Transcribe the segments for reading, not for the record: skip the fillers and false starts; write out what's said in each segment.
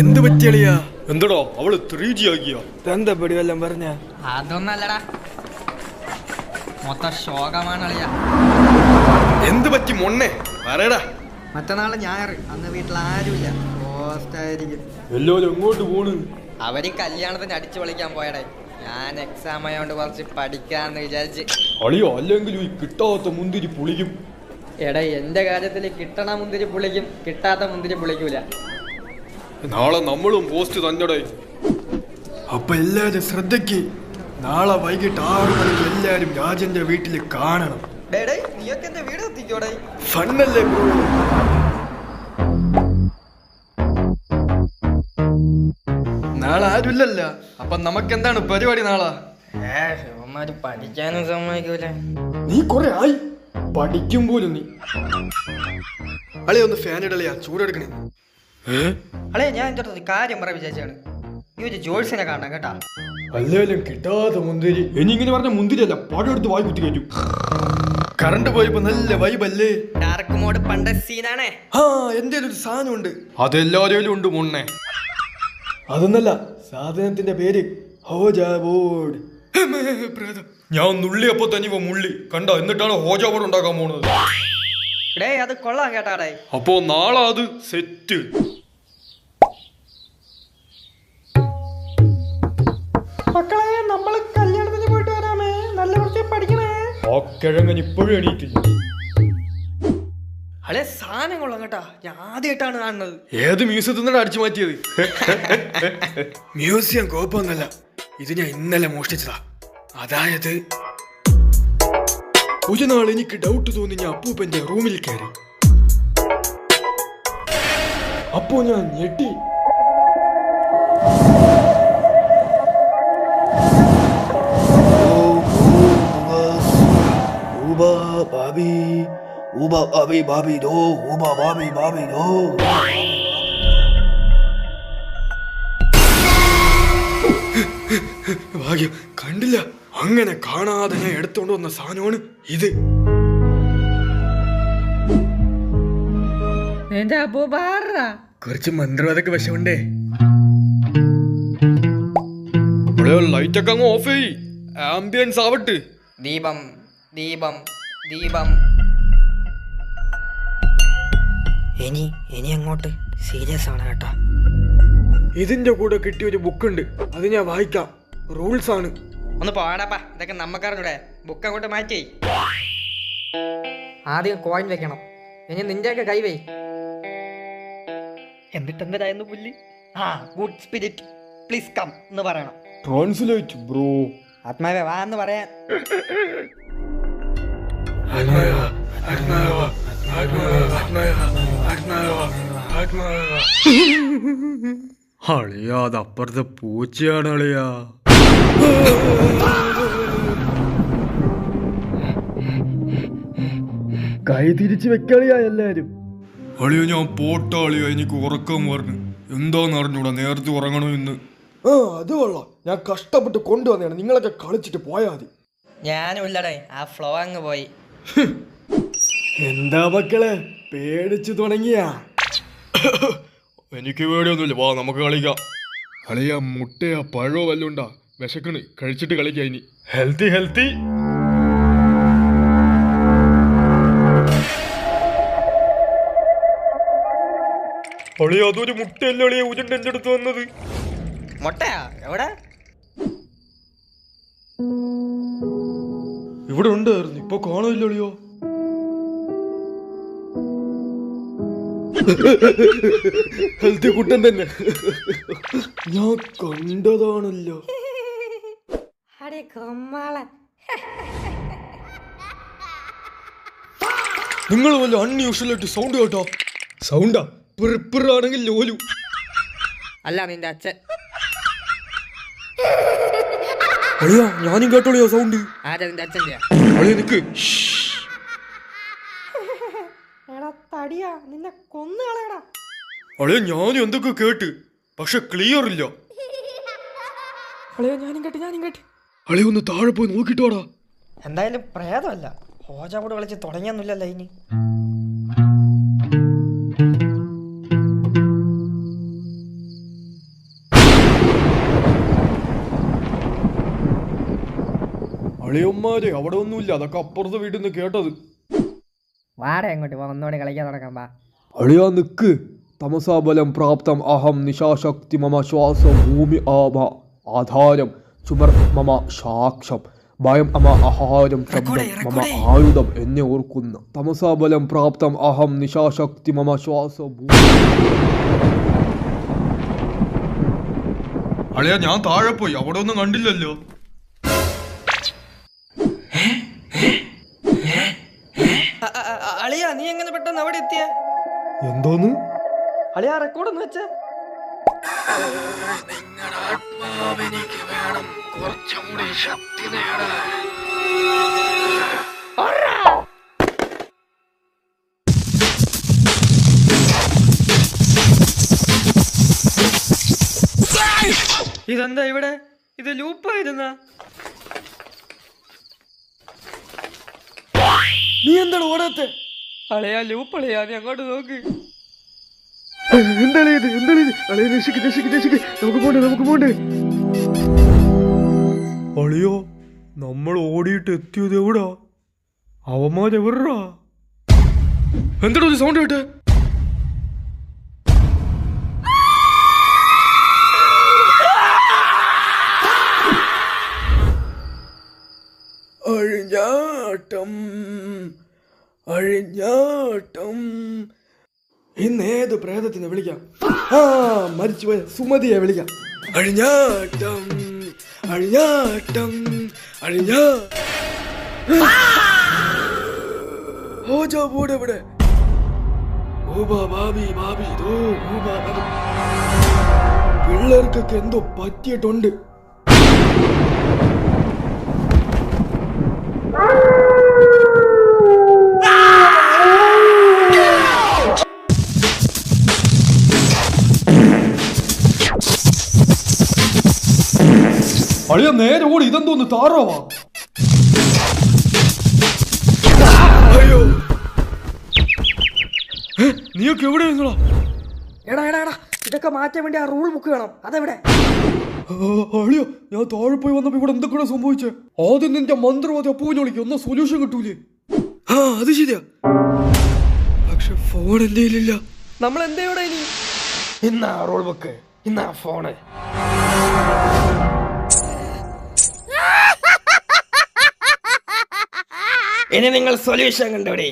എന്ത് പറ്റിയളിയാ? എന്തടാ അവള് 3G ആക്കിയ? തന്തപ്പടി വല്ലം പറഞ്ഞ? അതൊന്നല്ലടാ, മൊത്തം ശോകമാണ് അളിയ. എന്ത് പറ്റി മൊണ്ണെ? പറയടാ. മറ്റന്നാള് ഞായർ, അന്ന് വീട്ടിൽ ആരുമില്ല, പോസ്റ്റായിരിക്കും. എല്ലാവരും എങ്ങോട്ട് പോണ്? അവര് കല്യാണത്തിന് അടിച്ചു പൊളിക്കാൻ പോയടേ. ഞാൻ എക്സാം ആയതുകൊണ്ട് കുറച്ച് പഠിക്കാന്ന് വിചാരിച്ച്. അളിയോ, അല്ലെങ്കിൽ ഈ കിട്ടാത്ത മുന്തിരി പുളിക്കും. എടാ, എന്റെ കാര്യത്തിൽ കിട്ടണ മുന്തിരി പുളിക്കും, കിട്ടാത്ത മുന്തിരി പുളിക്കൂല. നാളെ നമ്മളും പോസ്റ്റ് തന്നെടേ. അപ്പൊ എല്ലാരും ശ്രദ്ധയ്ക്ക്, നാളെ വൈകിട്ട് 6 മണിക്ക് എല്ലാരും രാജന്റെ വീട്ടിൽ കാണണം. നീയൊക്കെ എന്റെ വീട് എത്തിക്കോടേ. ഫണ്ണല്ലേ ബ്രോ? നാളെ ആരുമില്ലല്ല, അപ്പൊ നമുക്കെന്താണ് പരിപാടി നാളെ? പഠിക്കാനും സമ്മതിക്കൂല. നീ കൊറേ ആയി പഠിക്കും പോലും. നീ അളിയ ഒന്ന് ഫാൻ ഇടളിയാ, ചൂടെടുക്കണേ. അളേ, ഞാൻ എന്റെ അടുത്ത് കാര്യം പറയാൻ വിചാരിച്ചാണ്. ഈ ഒരു ജോൾസിനെ കാണാം കേട്ടാ. അല്ലേലും കിട്ടാത്ത മുന്തിരി. ഇനി ഇങ്ങനെ പറഞ്ഞ മുന്തിരിയല്ല, പടം എടുത്ത് വായി കുത്തി കയറ്റും. കറണ്ട് പോയപ്പോ നല്ല വൈബല്ലേ? ഡാർക്ക് മോഡ് പണ്ട സീനാണേ. ആ, എന്റെ ഒരു സാധനം ഉണ്ട്. അതെല്ലാവരും ഉണ്ട് മുണ്ണേ. അതൊന്നല്ല, സാധനത്തിന്റെ പേര് ഹോജാ ബോർഡ്. ഞാൻ നുള്ളിയപ്പോ തന്നെ മുള്ളി കണ്ട, എന്നിട്ടാണ് ഹോജാബോർഡ് ഉണ്ടാക്കാൻ പോണത്. ഡേ, അത് കൊള്ളാം കേട്ടാടേ. അപ്പോ നാളെ അത് സെറ്റ്. മക്കളെ, നമ്മള് കല്യാണത്തിന് പോയിട്ട് വരാമേ. നല്ല വൃത്തി പഠിക്കണേ. ആ കിഴങ്ങൻ ഇപ്പോഴും എണീറ്റില്ല. അളെ, സാധനം കൊള്ളാം കേട്ടാ. ഞാൻ ആദ്യമായിട്ടാണ് കാണുന്നത്. ഏത് മ്യൂസിയത്തിൽ നിന്നാണ് അടിച്ചു മാറ്റിയത്? മ്യൂസിയം കോപ്പൊന്നല്ല, ഇത് ഞാൻ ഇന്നലെ മോഷ്ടിച്ചതാ. അതായത് ഒരു നാൾ എനിക്ക് ഡൗട്ട് തോന്നി ഞാൻ അപ്പൂപ്പന്റെ റൂമിൽ കയറി. അപ്പോ ഞാൻ ഞെട്ടി. ഭാഗ്യം കണ്ടില്ല. അങ്ങനെ കാണാതെ ഞാൻ എടുത്തോണ്ട് വന്ന സാധനമാണ് ഇത്. കുറച്ച് മന്ത്രവാദൊക്കെ വശമുണ്ടേ. ലൈറ്റ് ഒക്കെ അങ്ങ് ഓഫ് ചെയ്യ്, ആംബിയൻസ് ആവട്ടെ. ദീപം ദീപം ദീപം. ഇനി അങ്ങോട്ട് സീരിയസ് ആണ് കേട്ടോ. ഇതിന്റെ കൂടെ കിട്ടിയ ഒരു ബുക്കുണ്ട്, അത് ഞാൻ വായിക്കാം. റൂൾസ് ആണ്. ഒന്ന് പോടാപ്പാ, ഇതൊക്കെ നമ്മക്കറിഞ്ഞൂടെ. ബുക്ക് അങ്ങോട്ട് മാറ്റി. ആദ്യം കോയിൻ വെക്കണം, ഇനി നിന്റെയൊക്കെ കൈ വൈ. എന്നിട്ട് എന്തായിരുന്നു പുല്ല്? ഗുഡ് സ്പിരിറ്റ് പ്ലീസ് കം എന്ന് പറയണം. Translate bro. ആത്മാവേ വാ എന്ന് പറയാൻ. അളിയാ, അത് അപ്പുറത്തെ പൂച്ചയാണ് അളിയാ. കൈ തിരിച്ചു വെക്കളിയാ എല്ലാരും. അളിയോ, ഞാൻ പോട്ടാളിയോ, എനിക്ക് ഉറക്കം പറഞ്ഞു. എന്താന്ന് അറിഞ്ഞൂടാ, നേരത്തെ ഉറങ്ങണോ ഇന്ന്. അത് കൊള്ളാം, ഞാൻ കഷ്ടപ്പെട്ട് കൊണ്ടുവന്നതാണ്. നിങ്ങളൊക്കെ കളിച്ചിട്ട് പോയാ മതി. ഞാനും ഇല്ലടേ, ആ ഫ്ലോ അങ്ങ് പോയി. എന്താ മക്കളെ, പേടിച്ചു തുടങ്ങിയാ? എനിക്ക് പേടിയൊന്നുമില്ല, വാ നമുക്ക് കളിക്കാം. അളിയാ, മുട്ടയാ പഴോ വല്ലുണ്ടാ? വിശക്കണ്, കഴിച്ചിട്ട് കളിക്കാം. ഇനി ഹെൽത്തി ഹെൽത്തി. അളിയാ, അതൊരു മുട്ടയല്ലേ അളിയാ, ഉരുണ്ട് എന്റെ അടുത്ത് വന്നത്. മുട്ടയാ? എവിടെ? ഇവിടെ ഉണ്ടായിരുന്നു, ഇപ്പൊ കാണാനില്ല അളിയോ. ഹെൽത്തി കുട്ടൻ തന്നെ. ഞാൻ കണ്ടതാണല്ലോ. നിങ്ങൾ വല്ല അൺയൂഷ്വൽ ആയിട്ട് സൗണ്ട് കേട്ടോ? സൗണ്ടാ പിറാണെങ്കിൽ ലോലു. അല്ല, നിന്റെ അച്ഛൻ. അളിയാ, ഞാനും കേട്ടോളിയോ സൗണ്ട്. ആരാ നിന്റെ അച്ഛൻ്റെ? അളിയ നിക്ക്. നിന്നെ കൊന്നു കളയടാ. അളിയ, ഞാനും എന്തൊക്കെ കേട്ട്, പക്ഷെ ക്ലിയർ ഇല്ല. ഞാനും കേട്ട്. അളിയ, ഒന്ന് താഴെ പോയി നോക്കിട്ട് വാടാ. എന്തായാലും പ്രേതമല്ല. ഹോജാബോർഡ് കളിച്ച് തുടങ്ങിയൊന്നുമില്ലല്ലോ ഇനി. യവന്മാര് അവിടെ ഒന്നുമില്ല, അതൊക്കെ അപ്പുറത്തെ വീട്ടിൽ നിന്ന് കേട്ടത്. വാട അങ്ങോട്ട് പോ, ഒന്നുകൂടി കളിക്കാൻ തുടങ്ങാം. വാ അളിയാ നിക്ക്. തമസാബലം പ്രാപ്തം അഹം നിശാശക്തി മമ ശ്വാസം ഭൂമി ആഭ ആധാരം ചുമർ മമ സാക്ഷം ഭയം അമ ആഹാരം ശബ്ദം മമ ആയുധം എന്നെ ഓർക്കുന്ന തമസാബലം പ്രാപ്തം അഹം നിശാശക്തി മമ ശ്വാസം ഭൂമി. അളിയാ ഞാൻ താഴെ പോയി, അവിടെ ഒന്നും കണ്ടില്ലല്ലോ. അളിയാ നീ എങ്ങനെ പെട്ടെന്ന് അവിടെ എത്തിയ? എന്തോന്ന് അളിയാ റെക്കോർഡ് ഒന്ന് വെച്ച. ഇതെന്താ ഇവിടെ? ഇത് ലൂപ്പായിരുന്ന? നീ എന്താണ് ഓടാത്തെ? അളിയാ ലൂപ്പ് അളിയാ, നീ അങ്ങോട്ട് നോക്ക്. എന്താണ് ഇത്? എന്താണ് ഇത്? അളിയ നമുക്ക് പോണ്ടേ. അളിയോ നമ്മൾ ഓടിയിട്ട് എത്തിയത് എവിടാ? അവന്മാരെവിടാ? എന്താ ഒരു സൗണ്ട് കേട്ടെ? അഴിഞ്ഞാട്ടം. ഇന്നേത് പ്രേതത്തിനെ വിളിക്കാം? മരിച്ചുപോയ സുമതിയെ വിളിക്കാം. അഴിഞ്ഞാട്ടം അഴിഞ്ഞാട്ടം അഴിഞ്ഞാ. ഹോജാബൂടെ ഇവിടെ. പിള്ളേർക്കൊക്കെ എന്തോ പറ്റിയിട്ടുണ്ട്. അളിയ നേരെ ഓടി. ഇതെന്തോന്ന് താറാവാ? അയ്യോ നീയൊക്കെ എവിടെയാ? എടാ ഇതൊക്കെ മാറ്റാൻ വേണ്ടി ആ റൂൾ ബുക്ക് വേണം. അതെവിടെ? അളിയോ ഞാൻ താഴെ പോയി വന്നപ്പോ ഇവിടെ എന്തൊക്കെയാണ് സംഭവിച്ചേ? ആദ്യം നിന്റെ മന്ത്രവാദി അപ്പൂവിനെ വിളിക്കും, ഒന്നും സൊല്യൂഷൻ കിട്ടൂലേ? അത് ശരിയാ. പക്ഷെ ഫോൺ എന്റെ കയ്യിലില്ല. നമ്മൾ എന്താ ഇവിടെ ഇനി? ഇന്നാ റോൾ ബുക്ക്, ഇന്നാ ഫോണ്. ഇനി നിങ്ങൾ സൊല്യൂഷൻ കണ്ടുപിടി.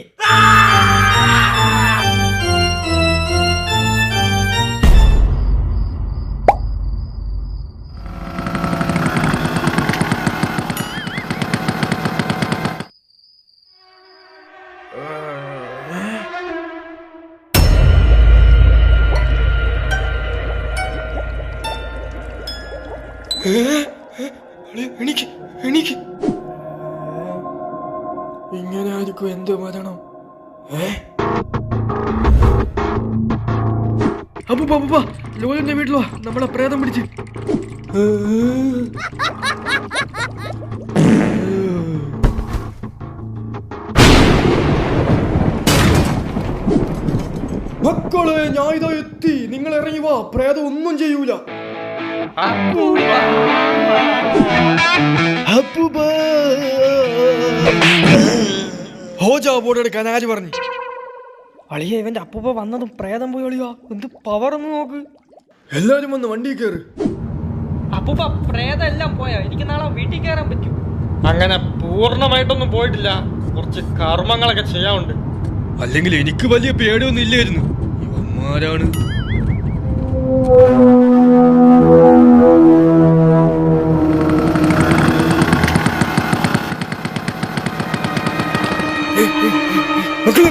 എനിക്ക് ഇങ്ങനെ ആയിരിക്കും എന്റെ മരണം. അപ്പൂപ്പ ലോലന്റെ വീട്ടിലോ നമ്മളെ പ്രേതം പിടിച്ച്. മക്കളെ ഞാൻ ഇതാ എത്തി. നിങ്ങൾ ഇറങ്ങി വാ, പ്രേതം ഒന്നും ചെയ്യൂല. ഹോജാബോടെ കനാല് പറഞ്ഞു. അളിയ ഇവന്റെ അപ്പൂപ്പ വന്നതും പ്രേതം പോയി. അളിയാ എന്ത് പവർ ഒന്ന് നോക്ക്. എല്ലാരും വന്ന് വണ്ടി കയറ്. അപ്പൂപ്പ പ്രേതം എല്ലാം പോയാ? എനിക്ക് നാളെ വീട്ടിൽ കയറാൻ പറ്റും? അങ്ങനെ പൂർണ്ണമായിട്ടൊന്നും പോയിട്ടില്ല, കുറച്ച് കർമ്മങ്ങളൊക്കെ ചെയ്യാനുണ്ട്. അല്ലെങ്കിൽ എനിക്ക് വലിയ പേടിയൊന്നും ഇല്ലായിരുന്നു. ഇവന്മാരാണ്.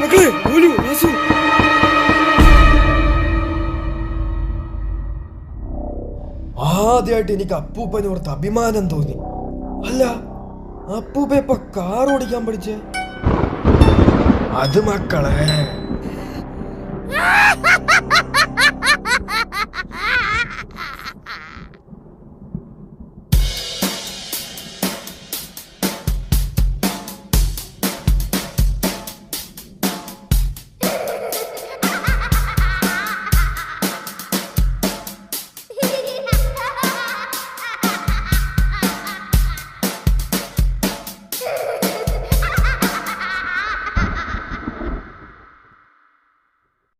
മക്കളെ ഓലു വാസു. ആദ്യമായിട്ട് എനിക്ക് അപ്പൂപ്പനോർത്ത് അഭിമാനം തോന്നി. അല്ല, അപ്പൂപ്പ ഇപ്പൊ കാർ ഓടിക്കാൻ പഠിച്ചേ? അത് മക്കളെ